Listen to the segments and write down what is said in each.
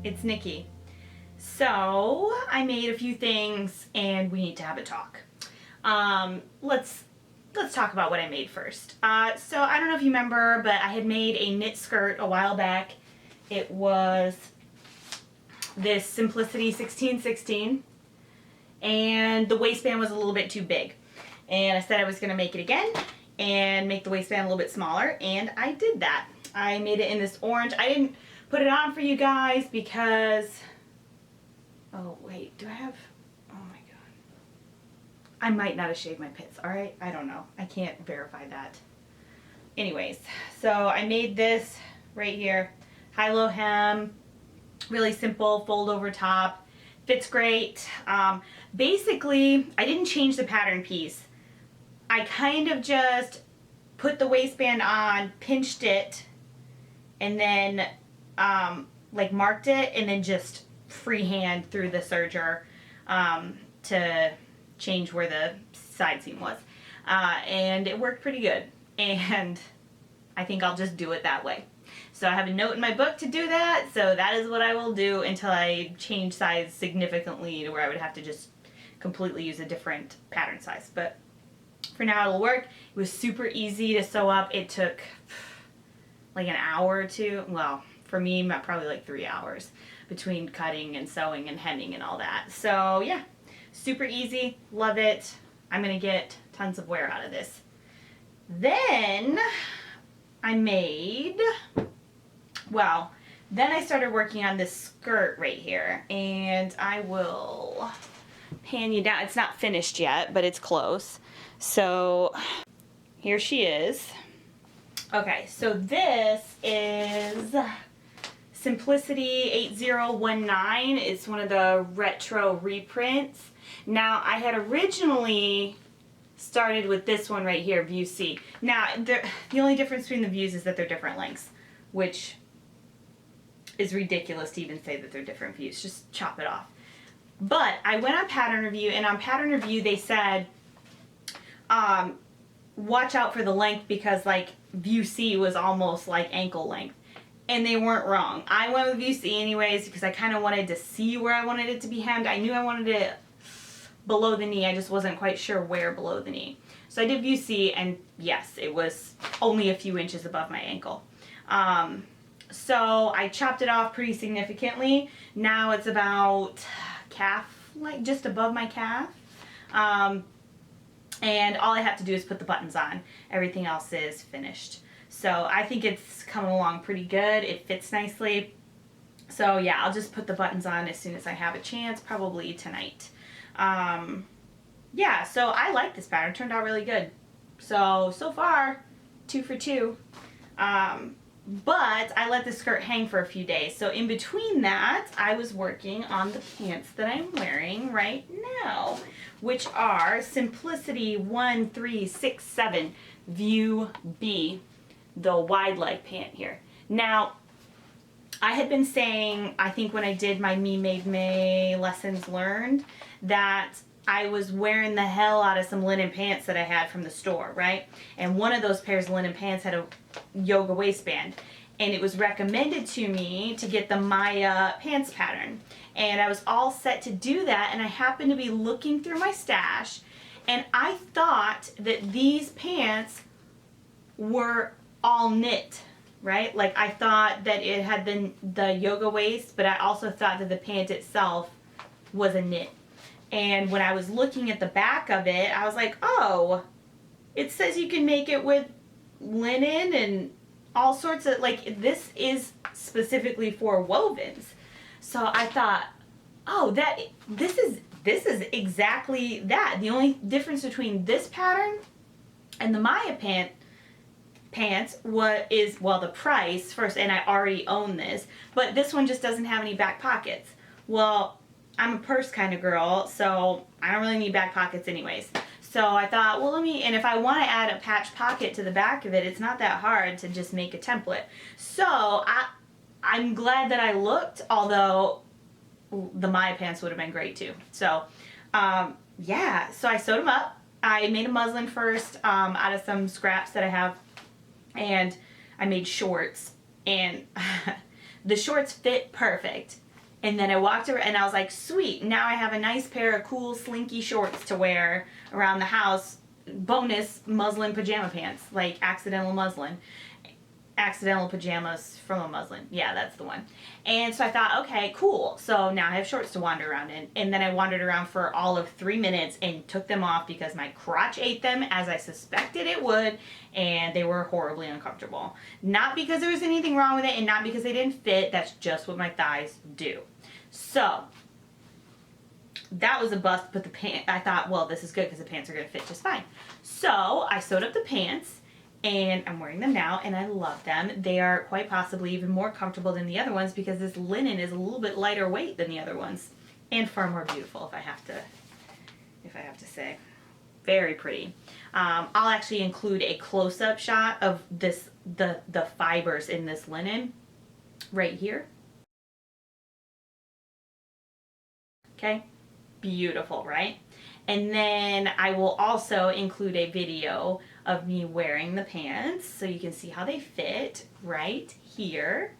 it's Nikki. So I made a few things and we need to have a talk. Let's talk about what I made first. So I don't know if you remember, but I had made a knit skirt a while back. It was this Simplicity 1616 and the waistband was a little bit too big. And I said I was going to make it again and make the waistband a little bit smaller, and I did that. I made it in this orange. I didn't put it on for you guys because, oh wait, do I have, oh my god. I might not have shaved my pits, alright? I don't know. I can't verify that. Anyways, so I made this right here. High-low hem, really simple, fold over top. Fits great. Basically, I didn't change the pattern piece. I kind of just put the waistband on, pinched it, and then like marked it, and then just freehand through the serger to change where the side seam was. And it worked pretty good. And I think I'll just do it that way. So I have a note in my book to do that, so that is what I will do until I change size significantly to where I would have to just completely use a different pattern size. But for now it'll work. It was super easy to sew up. It took like an hour or two. Well, for me, probably like 3 hours between cutting and sewing and hemming and all that. So yeah, super easy. Love it. I'm going to get tons of wear out of this. Then I made, well, then I started working on this skirt right here, and I will pan you down. It's not finished yet, but it's close. So here she is. Okay, so this is Simplicity 8019. It's one of the retro reprints. Now, I had originally started with this one right here, View C. Now, the only difference between the views is that they're different lengths, which is ridiculous to even say that they're different views. Just chop it off. But I went on Pattern Review, and on Pattern Review they said, watch out for the length because like View C was almost like ankle length. And they weren't wrong. I went with View C anyways because I kind of wanted to see where I wanted it to be hemmed. I knew I wanted it below the knee. I just wasn't quite sure where below the knee. So I did View C, and yes, it was only a few inches above my ankle. So I chopped it off pretty significantly. Now it's about calf, like just above my calf. And all I have to do is put the buttons on. Everything else is finished. So I think it's coming along pretty good. It fits nicely. So yeah, I'll just put the buttons on as soon as I have a chance, probably tonight. Yeah, so I like this pattern. It turned out really good. So far, 2 for 2. But I let the skirt hang for a few days. So in between that, I was working on the pants that I'm wearing right now, which are Simplicity 1367 View B, the wide leg pant here. Now, I had been saying, I think when I did my Me Made May lessons learned, that I was wearing the hell out of some linen pants that I had from the store, right? And one of those pairs of linen pants had a yoga waistband. And it was recommended to me to get the Maya pants pattern. And I was all set to do that, and I happened to be looking through my stash, and I thought that these pants were all knit, right? Like I thought that it had the yoga waist, but I also thought that the pant itself was a knit. And when I was looking at the back of it, I was like, oh, it says you can make it with linen and all sorts of, like, this is specifically for wovens. So I thought, oh, this is exactly that. The only difference between this pattern and the Maya pants is the price first, and I already own this, but this one just doesn't have any back pockets. Well, I'm a purse kind of girl, so I don't really need back pockets anyways. So I thought, well, and if I want to add a patch pocket to the back of it, it's not that hard to just make a template. So I'm glad that I looked, although the Maya pants would have been great too. So yeah, so I sewed them up. I made a muslin first out of some scraps that I have, and I made shorts, and the shorts fit perfect. And then I walked around and I was like, sweet, now I have a nice pair of cool slinky shorts to wear around the house. Bonus muslin pajama pants, like accidental muslin. Accidental pajamas from a muslin. Yeah, that's the one. And so I thought, okay, cool. So now I have shorts to wander around in. And then I wandered around for all of 3 minutes and took them off because my crotch ate them, as I suspected it would, and they were horribly uncomfortable. Not because there was anything wrong with it and not because they didn't fit. That's just what my thighs do. So that was a bust, but the pants, I thought, well, this is good because the pants are going to fit just fine. So I sewed up the pants. And I'm wearing them now, and I love them. They are quite possibly even more comfortable than the other ones because this linen is a little bit lighter weight than the other ones, and far more beautiful, if I have to say. Very pretty. I'll actually include a close-up shot of this, the fibers in this linen, right here. Okay, beautiful, right? And then I will also include a video of me wearing the pants so you can see how they fit right here.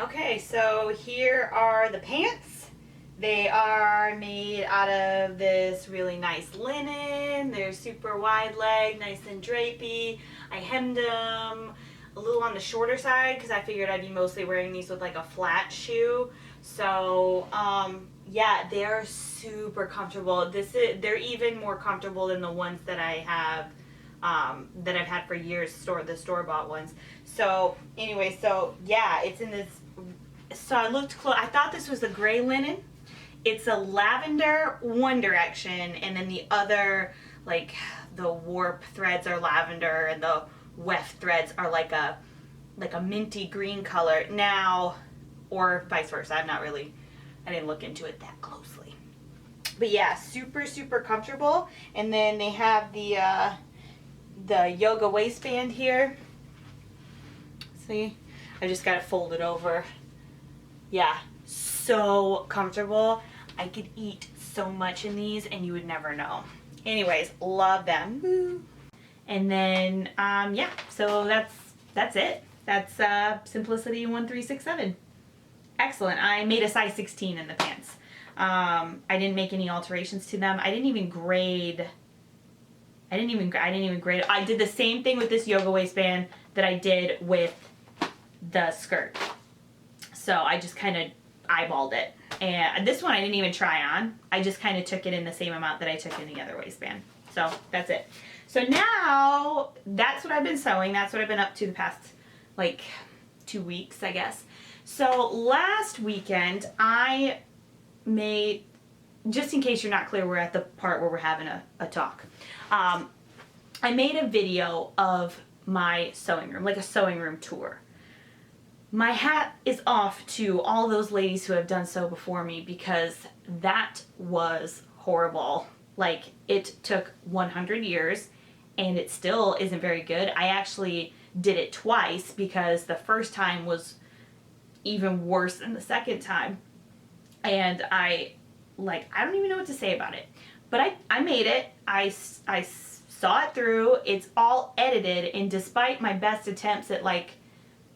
Okay, so here are the pants. They are made out of this really nice linen. They're super wide leg, nice and drapey. I hemmed them a little on the shorter side because I figured I'd be mostly wearing these with like a flat shoe. So, yeah, they are super comfortable. They're even more comfortable than the ones that I have, that I've had for years, the store-bought ones. So, anyway, so, yeah, it's in this, so I looked close. I thought this was the gray linen. It's a lavender One Direction, and then the other, like, the warp threads are lavender, and the weft threads are like a minty green color. Now, or vice versa. I didn't look into it that closely. But yeah, super, super comfortable. And then they have the yoga waistband here. See? I just got it folded over. Yeah, so comfortable. I could eat so much in these and you would never know. Anyways, love them. Woo. And then, yeah, so that's it. That's Simplicity 1367. Excellent. I made a size 16 in the pants. I didn't make any alterations to them. I didn't even grade. I didn't even grade it. I did the same thing with this yoga waistband that I did with the skirt. So I just kind of eyeballed it. And this one I didn't even try on. I just kind of took it in the same amount that I took in the other waistband. So that's it. So now that's what I've been sewing. That's what I've been up to the past like 2 weeks, I guess. So last weekend I made, just in case you're not clear, we're at the part where we're having a talk. I made a video of my sewing room, like a sewing room tour. My hat is off to all those ladies who have done so before me because that was horrible. Like, it took 100 years and it still isn't very good. I actually did it twice because the first time was even worse than the second time. And I don't even know what to say about it. But I made it. I saw it through. It's all edited, and despite my best attempts at like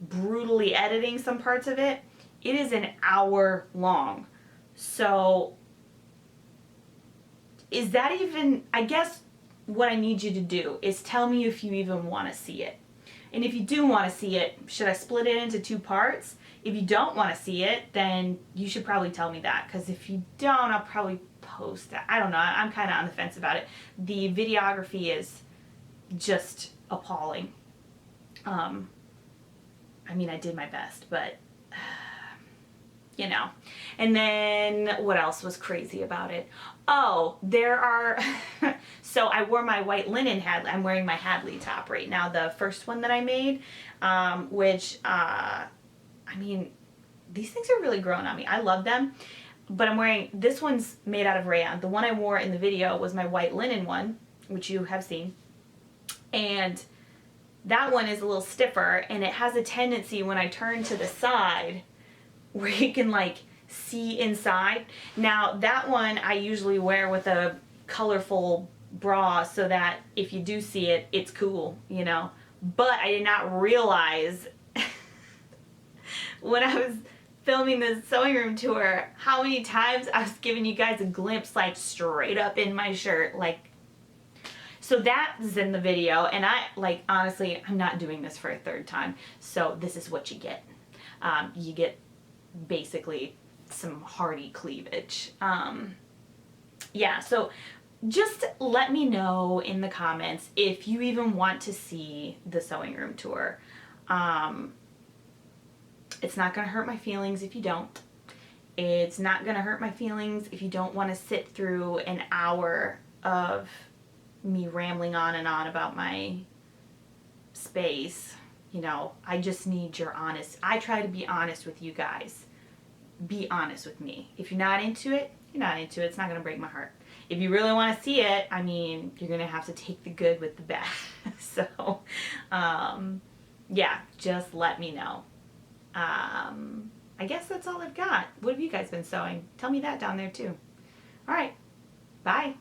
brutally editing some parts of it, it is an hour long. So is that even, I guess what I need you to do is tell me if you even want to see it. And if you do want to see it, should I split it into 2 parts? If you don't want to see it, then you should probably tell me that, because if you don't, I'll probably post it. I don't know. I'm kind of on the fence about it. The videography is just appalling. I mean, I did my best, but you know. And then what else was crazy about it? Oh, there are, so I wore my white linen Hadley. I'm wearing my Hadley top right now, the first one that I made, which, I mean, these things are really growing on me. I love them, but I'm wearing, this one's made out of rayon. The one I wore in the video was my white linen one, which you have seen, and that one is a little stiffer, and it has a tendency when I turn to the side where you can like see inside. Now that one I usually wear with a colorful bra so that if you do see it, it's cool, you know. But I did not realize when I was filming this sewing room tour, how many times I was giving you guys a glimpse, like, straight up in my shirt, like. So that is in the video, and I, like, honestly, I'm not doing this for a third time, so this is what you get. You get basically some hearty cleavage. Yeah, so just let me know in the comments if you even want to see the sewing room tour. It's not going to hurt my feelings if you don't. It's not going to hurt my feelings if you don't want to sit through an hour of me rambling on and on about my space. You know, I just need your honest. I try to be honest with you guys. Be honest with me. If you're not into it, you're not into it. It's not going to break my heart. If you really want to see it, I mean, you're going to have to take the good with the bad. So, yeah, just let me know. I guess that's all I've got. What have you guys been sewing? Tell me that down there too. All right. Bye.